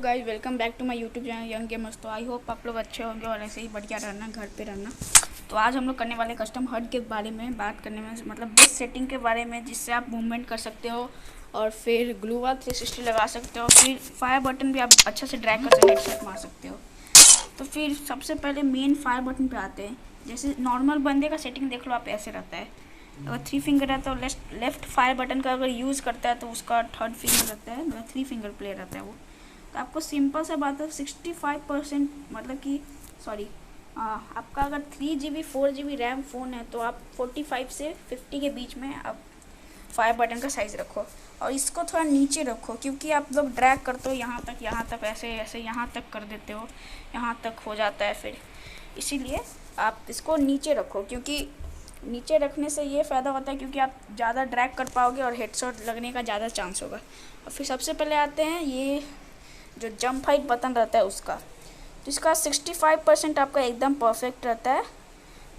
Guys, welcome back to my YouTube channel young gamers. तो I hope आप लोग अच्छे होंगे और ऐसे ही बढ़िया रहना, घर पे रहना। तो आज हम लोग करने वाले कस्टम हट के बारे में बात करने में, मतलब बेस्ट सेटिंग के बारे में, जिससे आप मूवमेंट कर सकते हो और फिर ग्लू वाल 360 लगा सकते हो। फिर फायर बटन भी आप अच्छा से ड्रैग करके हेडशॉट मार सकते हो। तो फिर सबसे पहले मेन फायर बटन पे आते हैं। जैसे नॉर्मल बंदे का सेटिंग देख लो आप, ऐसे रहता है। अगर 3 फिंगर है तो लेफ्ट फायर बटन का अगर यूज़ करता है तो उसका 3rd फिंगर रहता है, मतलब 3 फिंगर प्लेयर रहता है वो। तो आपको सिंपल सा बात है, 65% मतलब कि आपका अगर 3 GB 4 GB रैम फ़ोन है तो आप 45 से 50 के बीच में आप फायर बटन का साइज़ रखो और इसको थोड़ा नीचे रखो, क्योंकि आप लोग ड्रैग करते हो यहाँ तक ऐसे ऐसे यहाँ तक कर देते हो, यहाँ तक हो जाता है। फिर इसीलिए आप इसको नीचे रखो, क्योंकि नीचे रखने से ये फ़ायदा होता है क्योंकि आप ज़्यादा ड्रैग कर पाओगे और हेडशॉट लगने का ज़्यादा चांस होगा। और फिर सबसे पहले आते हैं ये जो जंप हाइट बटन रहता है उसका। तो इसका 65% आपका एकदम परफेक्ट रहता है।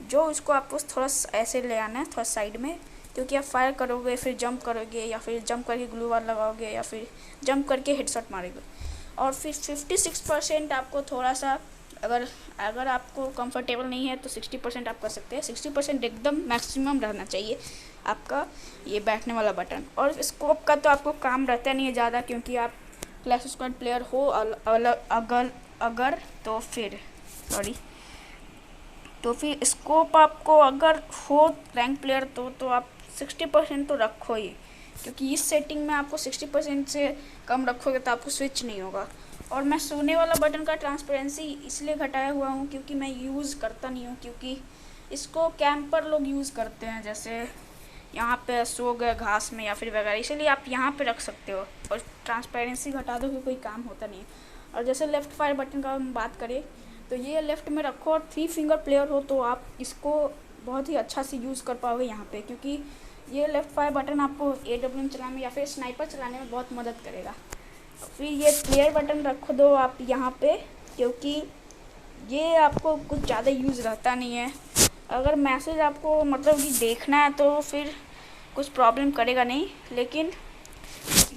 जो इसको आपको थोड़ा ऐसे ले आना है, थोड़ा साइड में, क्योंकि आप फायर करोगे फिर जंप करोगे या फिर जंप करके ग्लू वाल लगाओगे या फिर जंप करके हेडशॉट मारोगे। और फिर 56% आपको थोड़ा सा, अगर आपको कंफर्टेबल नहीं है तो 60% आप कर सकते हैं। 60% एकदम मैक्सिमम रहना चाहिए आपका ये बैठने वाला बटन। और स्कोप का तो आपको काम रहता नहीं है ज़्यादा, क्योंकि आप क्लैश स्क्वाड प्लेयर हो अगर तो फिर स्कोप आपको अगर हो रैंक प्लेयर तो आप 60% तो रखो ही, क्योंकि इस सेटिंग में आपको 60% से कम रखोगे तो आपको स्विच नहीं होगा। और मैं सोने वाला बटन का ट्रांसपेरेंसी इसलिए घटाया हुआ हूँ क्योंकि मैं यूज़ करता नहीं हूँ, क्योंकि इसको कैंपर लोग यूज़ करते हैं, जैसे यहाँ पे सो गए घास में या फिर वगैरह, इसलिए आप यहाँ पे रख सकते हो और ट्रांसपेरेंसी घटा दो कि कोई काम होता नहीं। और जैसे लेफ़्ट फायर बटन का हम बात करें तो ये लेफ़्ट में रखो और 3 फिंगर प्लेयर हो तो आप इसको बहुत ही अच्छा से यूज़ कर पाओगे यहाँ पे, क्योंकि ये लेफ़्ट फायर बटन आपको AWM चलाने में या फिर स्नाइपर चलाने में बहुत मदद करेगा। फिर ये प्लेयर बटन रख दो आप यहाँ पे, क्योंकि ये आपको कुछ ज़्यादा यूज़ रहता नहीं है। अगर मैसेज आपको मतलब कि देखना है तो फिर कुछ प्रॉब्लम करेगा नहीं, लेकिन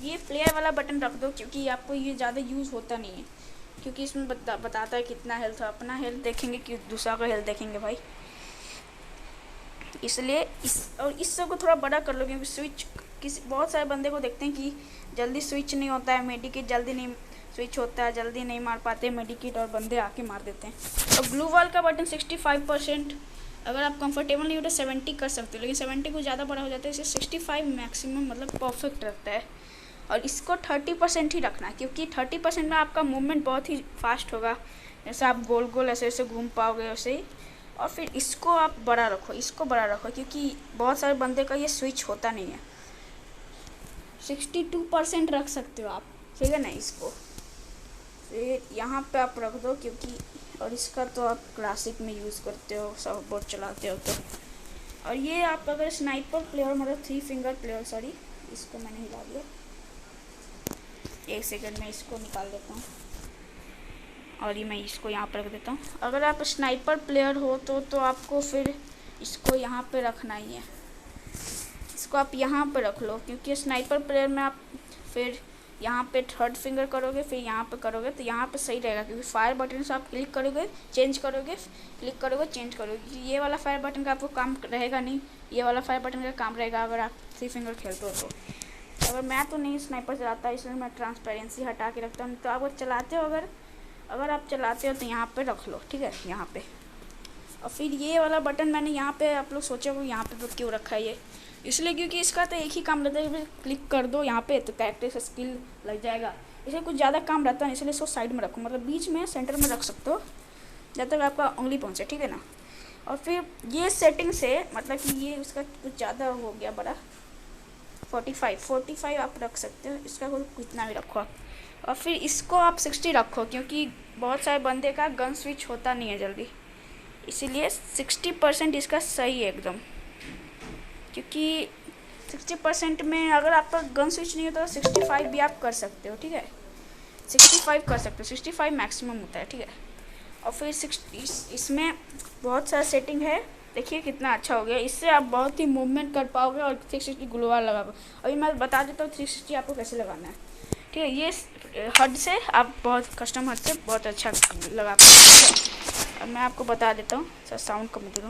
ये प्लेयर वाला बटन रख दो क्योंकि आपको ये ज़्यादा यूज़ होता नहीं है, क्योंकि इसमें बताता है कितना हेल्थ है। अपना हेल्थ देखेंगे कि दूसरा का हेल्थ देखेंगे भाई, इसलिए इस सब को थोड़ा बड़ा कर लो, क्योंकि स्विच बहुत सारे बंदे को देखते हैं कि जल्दी स्विच नहीं होता है, मेडिकेट जल्दी नहीं स्विच होता है, जल्दी नहीं मार पाते मेडिकेट और बंदे आके मार देते हैं। और ग्लू वॉल का बटन 65%, अगर आप कंफर्टेबल नहीं हो तो 70 कर सकते हो, लेकिन 70 को ज़्यादा बड़ा हो जाता है, इसे 65 मैक्सिमम मतलब परफेक्ट रहता है। और इसको 30% ही रखना, क्योंकि 30% में आपका मूवमेंट बहुत ही फास्ट होगा, जैसे आप गोल गोल ऐसे ऐसे घूम पाओगे वैसे ही। और फिर इसको आप बड़ा रखो, क्योंकि बहुत सारे बंदे का ये स्विच होता नहीं है। 62% रख सकते हो आप, ठीक है ना। इसको फिर यहाँ पे आप रख दो, क्योंकि और इसका तो आप क्लासिक में यूज़ करते हो, सब बोर्ड चलाते हो तो। और ये आप अगर स्नाइपर प्लेयर मतलब 3 फिंगर प्लेयर, सॉरी इसको मैंने हिला दिया, 1 सेकंड में इसको निकाल देता हूँ और ये मैं इसको यहाँ पर रख देता हूँ। अगर आप स्नाइपर प्लेयर हो तो आपको फिर इसको यहाँ पे रखना ही है, इसको आप यहाँ पे रख लो, क्योंकि स्नाइपर प्लेयर में आप फिर यहाँ पे 3rd फिंगर करोगे फिर यहाँ पे करोगे तो यहाँ पे सही रहेगा, क्योंकि फायर बटन से आप क्लिक करोगे चेंज करोगे, क्लिक करोगे चेंज करोगे। ये वाला फायर बटन का आपको काम रहेगा नहीं, ये वाला फायर बटन का काम रहेगा अगर आप 3 फिंगर खेलते हो तो। अगर मैं तो नहीं स्नाइपर चलाता, इसलिए मैं ट्रांसपेरेंसी हटा के रखता हूँ। तो आप चलाते हो, अगर आप चलाते हो तो यहाँ पे रख लो, ठीक है, यहाँ पे। और फिर ये वाला बटन मैंने यहाँ पे, आप लोग सोचोगे यहाँ पे क्यों रखा है ये, इसलिए क्योंकि इसका तो एक ही काम रहता है, क्लिक कर दो यहाँ पे तो कैरेक्टर से स्किल लग जाएगा। इसलिए कुछ ज़्यादा काम रहता है, इसलिए इसको साइड में रखो, मतलब बीच में सेंटर में रख सकते हो जब तक आपका उंगली पहुँचे, ठीक है ना। और फिर ये सेटिंग से मतलब कि ये उसका कुछ ज़्यादा हो गया बड़ा, 45 आप रख सकते हो, इसका कितना भी रखो आप। और फिर इसको आप 60 रखो, क्योंकि बहुत सारे बंदे का गन स्विच होता नहीं है जल्दी, इसीलिए 60% इसका सही है एकदम। क्योंकि 60% में अगर आपका गन स्विच नहीं होता तो 65 भी आप कर सकते हो, ठीक है, 65 कर सकते हो, 65 मैक्सिमम होता है, ठीक है। और फिर इसमें बहुत सारा सेटिंग है, देखिए कितना अच्छा हो गया, इससे आप बहुत ही मूवमेंट कर पाओगे और 360 ग्लू वाल लगा पाओगे। अभी मैं बता देता हूँ 360 आपको कैसे लगाना है, ठीक है। ये हद से आप बहुत कस्टम हद से बहुत अच्छा लगा पाएंगे। अब मैं आपको बता देता हूँ, सर साउंड कम करो।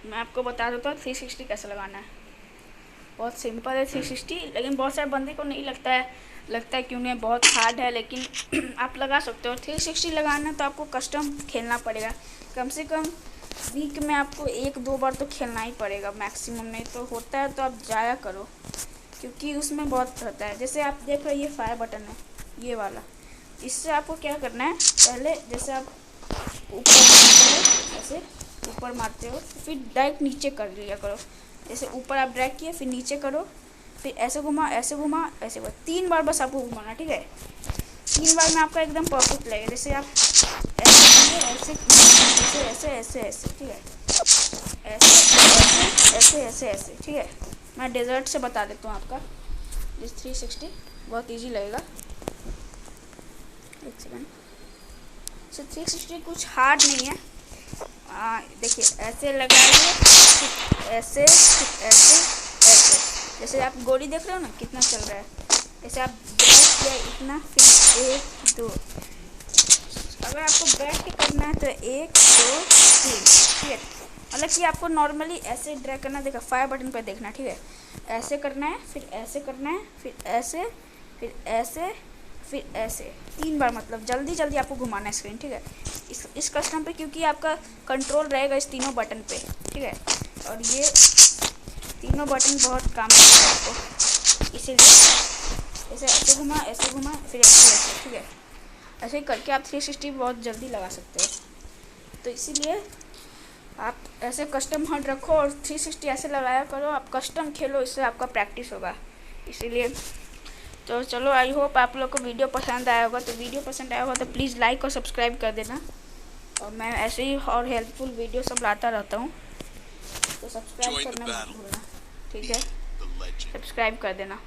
मैं आपको बता देता हूँ 360 कैसे लगाना है। बहुत सिंपल है 360, लेकिन बहुत सारे बंदे को नहीं लगता है कि उन्हें बहुत हार्ड है, लेकिन आप लगा सकते हो। 360 लगाना तो आपको कस्टम खेलना पड़ेगा, कम से कम वीक में आपको 1-2 बार तो खेलना ही पड़ेगा मैक्सिमम। नहीं तो होता है तो आप जाया करो, क्योंकि उसमें बहुत रहता है। जैसे आप देख रहे हो ये फायर बटन है, ये वाला, इससे आपको क्या करना है, पहले जैसे आप ऊपर ऐसे ऊपर मारते हो, फिर डायरेक्ट नीचे कर लिया करो। जैसे ऊपर आप ड्रैग किए, फिर नीचे करो, फिर ऐसे घुमा, ऐसे घुमा, ऐसे बस 3 बार बस आपको घुमाना, ठीक है। 3 बार में आपका एकदम परफेक्ट लगेगा। जैसे आप ऐसे ऐसे ऐसे ऐसे, ठीक है, ऐसे ऐसे ऐसे, ठीक है। मैं डेजर्ट से बता देता हूँ आपका, जिस 360 बहुत इजी लगेगा। एक सेकंड। 360 कुछ हार्ड नहीं है। देखिए ऐसे लगाइए, ऐसे ऐसे ऐसे। जैसे आप गोली देख रहे हो ना कितना चल रहा है, जैसे आप बैठ किया इतना, फिर 1 2। अगर आपको बैठ के करना है तो 1 2 3, ठीक है। मतलब कि आपको नॉर्मली ऐसे ड्रैग करना, देखा फायर बटन पर देखना, ठीक है। ऐसे करना है, फिर ऐसे करना है, फिर ऐसे, फिर ऐसे, फिर ऐसे 3 बार, मतलब जल्दी जल्दी आपको घुमाना है स्क्रीन, ठीक है। इस कस्टम पे क्योंकि आपका कंट्रोल रहेगा इस तीनों बटन पे, ठीक है। और ये तीनों बटन बहुत काम करते हैं आपको, इसीलिए ऐसे घुमा, ऐसे घुमा, फिर ऐसे, ठीक है। ऐसे ही करके आप 360 बहुत जल्दी लगा सकते हो। तो इसीलिए आप ऐसे कस्टम हट रखो और 360 ऐसे लगाया करो, आप कस्टम खेलो, इससे आपका प्रैक्टिस होगा। इसीलिए तो चलो, आई होप आप लोग को वीडियो पसंद आया होगा। तो वीडियो पसंद आया होगा तो प्लीज़ लाइक और सब्सक्राइब कर देना। और मैं ऐसे ही और हेल्पफुल वीडियो सब लाता रहता हूँ, तो सब्सक्राइब करना मत भूलना, ठीक है। सब्सक्राइब कर देना।